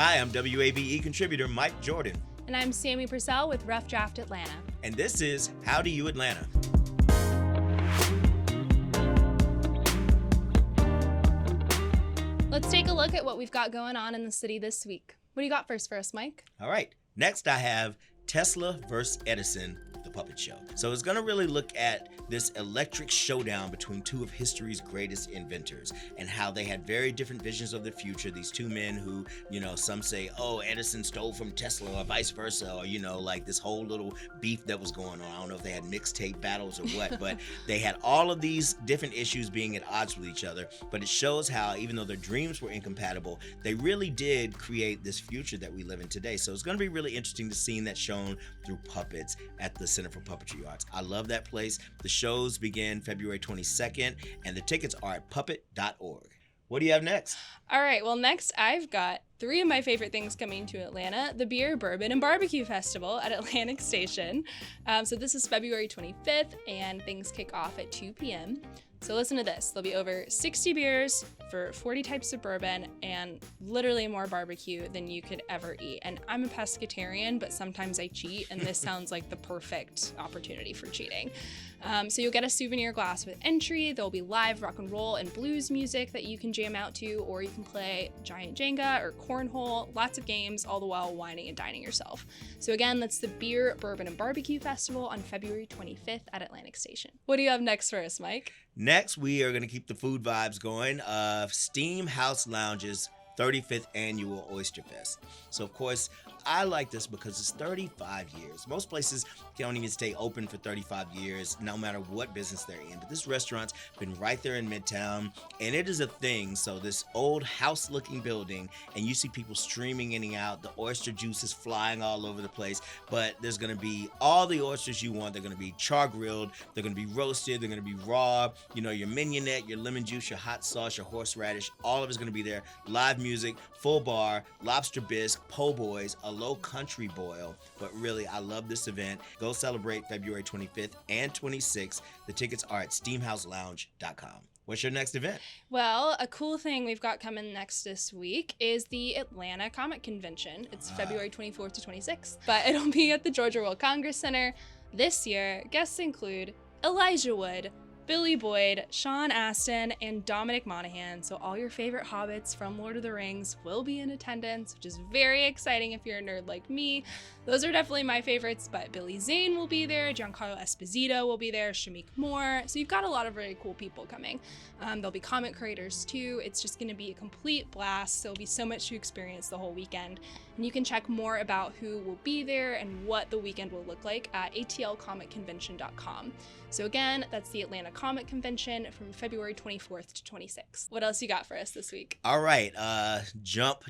Hi, I'm WABE contributor Mike Jordan. And I'm Sammie Purcell with Rough Draft Atlanta. And this is How Do You Atlanta? Let's take a look at what we've got going on in the city this week. What do you got first for us, Mike? All right. Next, I have Tesla versus Edison, the puppet show. So it's going to really look at this electric showdown between two of history's greatest inventors and how they had very different visions of the future. These two men who, some say, oh, Edison stole from Tesla or vice versa, or, like this whole little beef that was going on. I don't know if they had mixtape battles or what, but they had all of these different issues being at odds with each other. But it shows how, even though their dreams were incompatible, they really did create this future that we live in today. So it's going to be really interesting to see that shown through puppets at the Center for Puppetry Arts. I love that place. The shows begin February 22nd, and the tickets are at puppet.org. What do you have next? All right, well, next I've got three of my favorite things coming to Atlanta: the Beer, Bourbon, and Barbecue Festival at Atlantic Station. So this is February 25th, and things kick off at 2 p.m. So listen to this. There'll be over 60 beers for 40 types of bourbon and literally more barbecue than you could ever eat. And I'm a pescatarian, but sometimes I cheat, and this sounds like the perfect opportunity for cheating. So you'll get a souvenir glass with entry. There'll be live rock and roll and blues music that you can jam out to, or you can play giant Jenga or cornhole, lots of games, all the while whining and dining yourself. So again, that's the Beer, Bourbon, and Barbecue Festival on February 25th at Atlantic Station. What do you have next for us, Mike? Next, we are going to keep the food vibes going. Steam House Lounge's 35th annual Oysterfest. So, of course, I like this because it's 35 years. Most places can't even stay open for 35 years, no matter what business they're in. But this restaurant's been right there in Midtown, and it is a thing. So this old house-looking building, and you see people streaming in and out. The oyster juice is flying all over the place. But there's going to be all the oysters you want. They're going to be char-grilled. They're going to be roasted. They're going to be raw. Your mignonette, your lemon juice, your hot sauce, your horseradish. All of it's going to be there. Live music, full bar, lobster bisque, po' boys, a low country boil. But really, I love this event. Go celebrate February 25th and 26th. The tickets are at steamhouselounge.com. What's your next event? Well, a cool thing we've got coming next this week is the Atlanta Comet Convention. It's February 24th to 26th, but it'll be at the Georgia World Congress Center. This year, guests include Elijah Wood, Billy Boyd, Sean Astin, and Dominic Monaghan. So all your favorite hobbits from Lord of the Rings will be in attendance, which is very exciting if you're a nerd like me. Those are definitely my favorites, but Billy Zane will be there, Giancarlo Esposito will be there, Shamik Moore. So you've got a lot of really cool people coming. There'll be comic creators too. It's just going to be a complete blast. There'll be so much to experience the whole weekend. And you can check more about who will be there and what the weekend will look like at atlcometconvention.com. So again, that's the Atlanta Comet Convention from February 24th to 26th. What else you got for us this week? All right, Jump,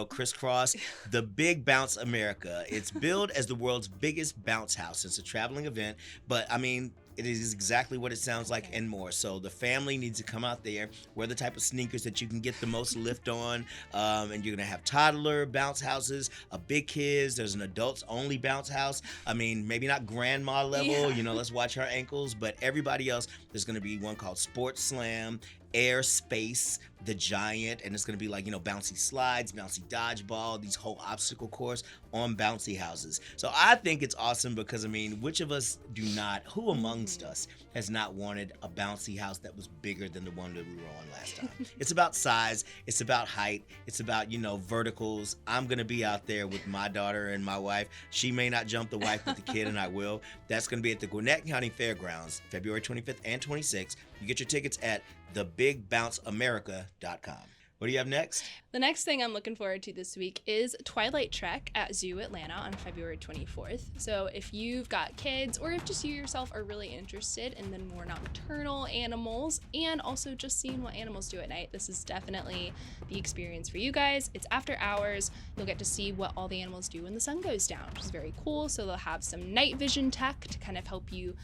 Crisscross, the Big Bounce America. It's billed as the world's biggest bounce house. It's a traveling event, but it is exactly what it sounds like and more. So the family needs to come out there, wear the type of sneakers that you can get the most lift on, and you're gonna have toddler bounce houses, big kids. There's an adults only bounce house. Maybe not grandma level, let's watch her ankles, but everybody else, there's gonna be one called Sports Slam, Air Space, the Giant, and it's going to be like, bouncy slides, bouncy dodgeball, these whole obstacle course on bouncy houses. So I think it's awesome because, which of us do not, who amongst us has not wanted a bouncy house that was bigger than the one that we were on last time? It's about size, it's about height, it's about, verticals. I'm going to be out there with my daughter and my wife. She may not jump the wife with the kid, and I will. That's going to be at the Gwinnett County Fairgrounds, February 25th and 26th. You get your tickets at thebigbounceamerica.com. What do you have next? The next thing I'm looking forward to this week is Twilight Trek at Zoo Atlanta on February 24th. So if you've got kids, or if just you yourself are really interested in the more nocturnal animals and also just seeing what animals do at night, this is definitely the experience for you guys. It's after hours. You'll get to see what all the animals do when the sun goes down, which is very cool. So they'll have some night vision tech to kind of help you,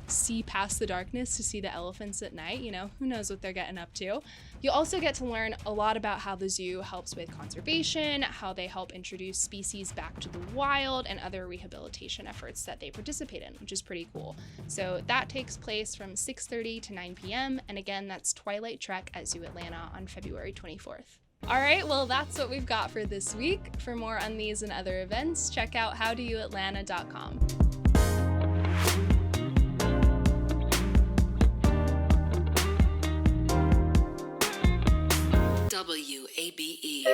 see past the darkness to see the elephants at night. Who knows what they're getting up to. You'll also get to learn a lot about how the zoo helps with conservation, how they help introduce species back to the wild, and other rehabilitation efforts that they participate in, which is pretty cool. So that takes place from 6:30 to 9 p.m. And again, that's Twilight Trek at Zoo Atlanta on February 24th. All right, well, that's what we've got for this week. For more on these and other events, check out howdoyouatlanta.com. WABE.